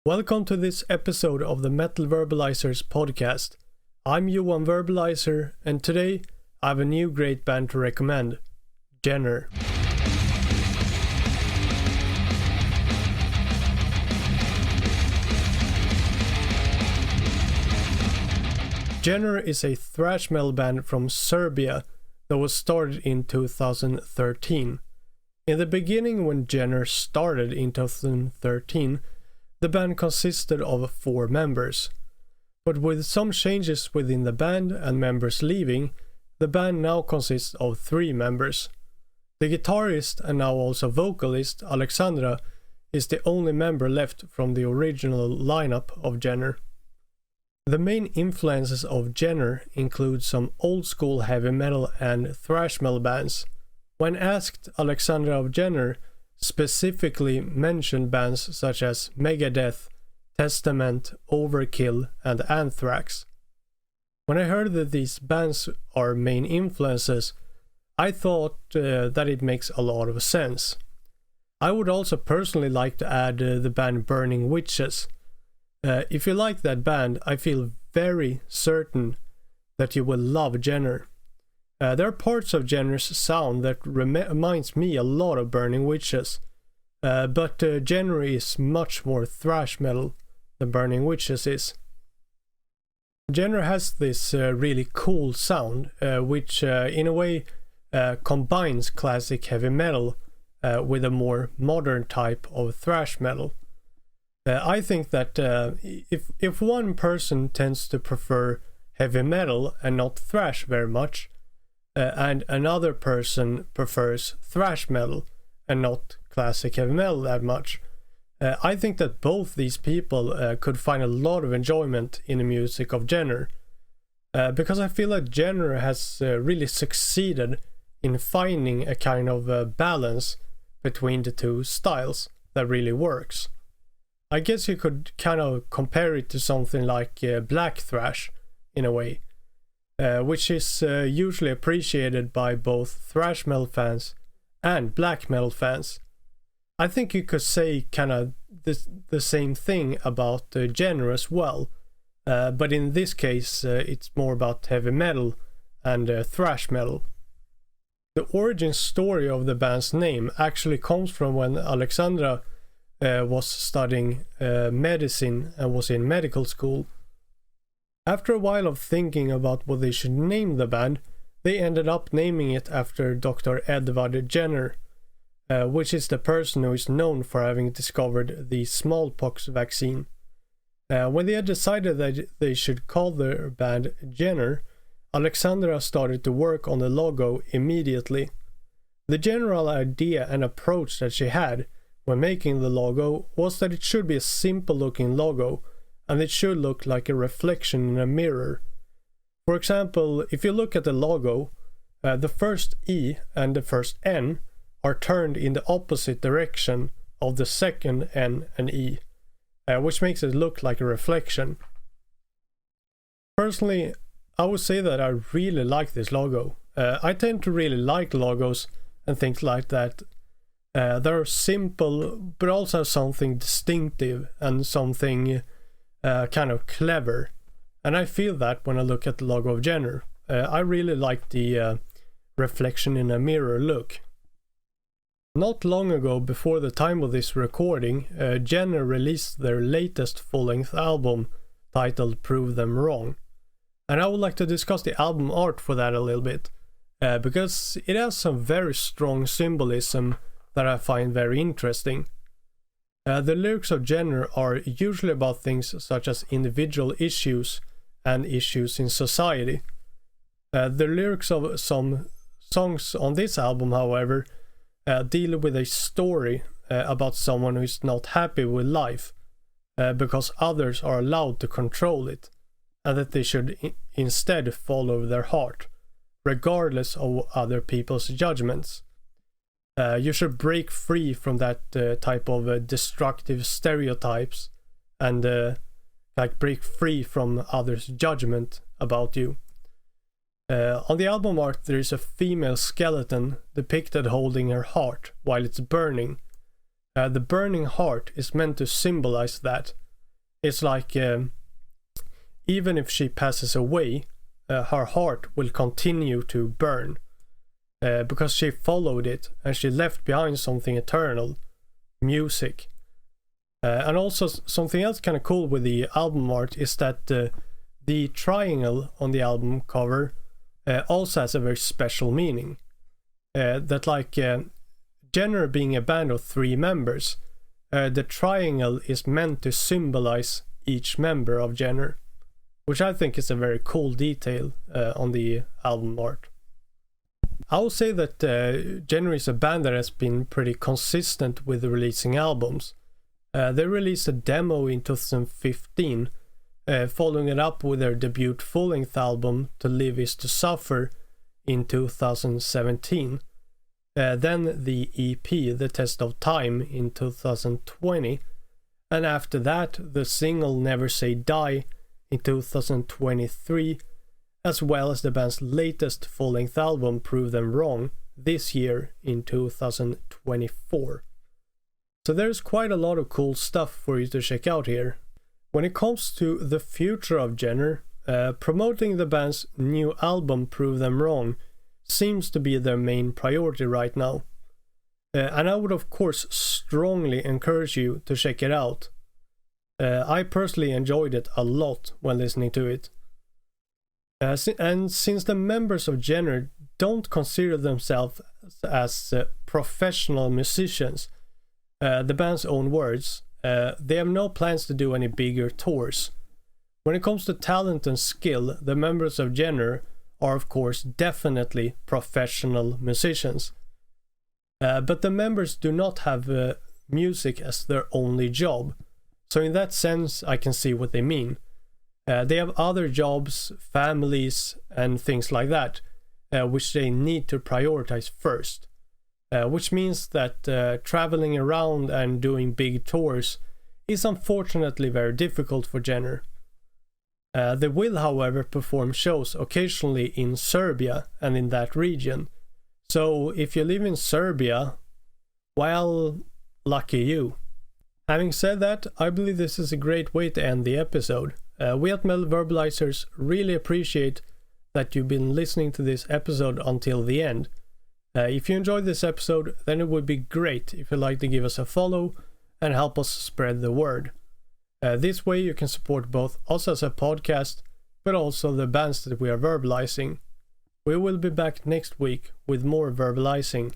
Welcome to this episode of the Metal Verbalizers podcast. I'm Johan Verbalizer, and today I have a new great band to recommend, JENNER. JENNER is a thrash metal band from Serbia that was started in 2013. In the beginning, when JENNER started in 2013, the band consisted of 4 members. But with some changes within the band and members leaving, the band now consists of 3 members. The guitarist and now also vocalist Alexandra is the only member left from the original lineup of JENNER. The main influences of JENNER include some old school heavy metal and thrash metal bands. When asked, Alexandra of JENNER specifically mentioned bands such as Megadeth, Testament, Overkill, and Anthrax. When I heard that these bands are main influences, I thought that it makes a lot of sense. I would also personally like to add the band Burning Witches. If you like that band, I feel very certain that you will love JENNER. There are parts of JENNER's sound that reminds me a lot of Burning Witches, but JENNER is much more thrash metal than Burning Witches is. JENNER has this really cool sound, which in a way combines classic heavy metal with a more modern type of thrash metal. I think that if one person tends to prefer heavy metal and not thrash very much, and another person prefers thrash metal and not classic heavy metal that much, I think that both these people could find a lot of enjoyment in the music of JENNER, because I feel like JENNER has really succeeded in finding a kind of balance between the two styles that really works. I guess you could kind of compare it to something like black thrash in a way, which is usually appreciated by both thrash metal fans and black metal fans. I think you could say kind of the same thing about JENNER as well, but in this case it's more about heavy metal and thrash metal. The origin story of the band's name actually comes from when Alexandra was studying medicine and was in medical school. After a while of thinking about what they should name the band, they ended up naming it after Dr. Edward Jenner, which is the person who is known for having discovered the smallpox vaccine. When they had decided that they should call their band JENNER, Alexandra started to work on the logo immediately. The general idea and approach that she had when making the logo was that it should be a simple looking logo, and it should look like a reflection in a mirror. For example, if you look at the logo, the first E and the first N are turned in the opposite direction of the second N and E, which makes it look like a reflection. Personally, I would say that I really like this logo. I tend to really like logos and things like that. They're simple, but also something distinctive and something kind of clever. And I feel that when I look at the logo of JENNER. I really like the reflection in a mirror look. Not long ago, before the time of this recording, JENNER released their latest full-length album titled Prove Them Wrong. And I would like to discuss the album art for that a little bit, because it has some very strong symbolism that I find very interesting. The lyrics of JENNER are usually about things such as individual issues and issues in society. The lyrics of some songs on this album, however, deal with a story about someone who is not happy with life because others are allowed to control it, and that they should instead follow their heart, regardless of other people's judgments. You should break free from that type of destructive stereotypes and break free from others' judgment about you. On the album art there is a female skeleton depicted holding her heart while it's burning. The burning heart is meant to symbolize that, It's like even if she passes away, her heart will continue to burn because she followed it and she left behind something eternal, music. And also something else kind of cool with the album art is that the triangle on the album cover also has a very special meaning. That like JENNER being a band of 3 members, the triangle is meant to symbolize each member of JENNER, which I think is a very cool detail on the album art. I would say that JENNER is a band that has been pretty consistent with releasing albums. They released a demo in 2015, following it up with their debut full-length album To Live Is To Suffer in 2017. Then the EP The Test of Time in 2020, and after that the single Never Say Die in 2023, as well as the band's latest full-length album Prove Them Wrong this year in 2024. So there's quite a lot of cool stuff for you to check out here. When it comes to the future of JENNER, promoting the band's new album Prove Them Wrong seems to be their main priority right now. And I would of course strongly encourage you to check it out. I personally enjoyed it a lot when listening to it. And since the members of JENNER don't consider themselves as professional musicians, the band's own words, they have no plans to do any bigger tours. When it comes to talent and skill, the members of JENNER are of course definitely professional musicians. But the members do not have music as their only job. So in that sense, I can see what they mean. They have other jobs, families, and things like that, which they need to prioritize first. Which means that traveling around and doing big tours is unfortunately very difficult for JENNER. They will, however, perform shows occasionally in Serbia and in that region. So if you live in Serbia, well, lucky you. Having said that, I believe this is a great way to end the episode. We at Metal Verbalizers really appreciate that you've been listening to this episode until the end. If you enjoyed this episode, then it would be great if you'd like to give us a follow and help us spread the word. This way you can support both us as a podcast, but also the bands that we are verbalizing. We will be back next week with more verbalizing.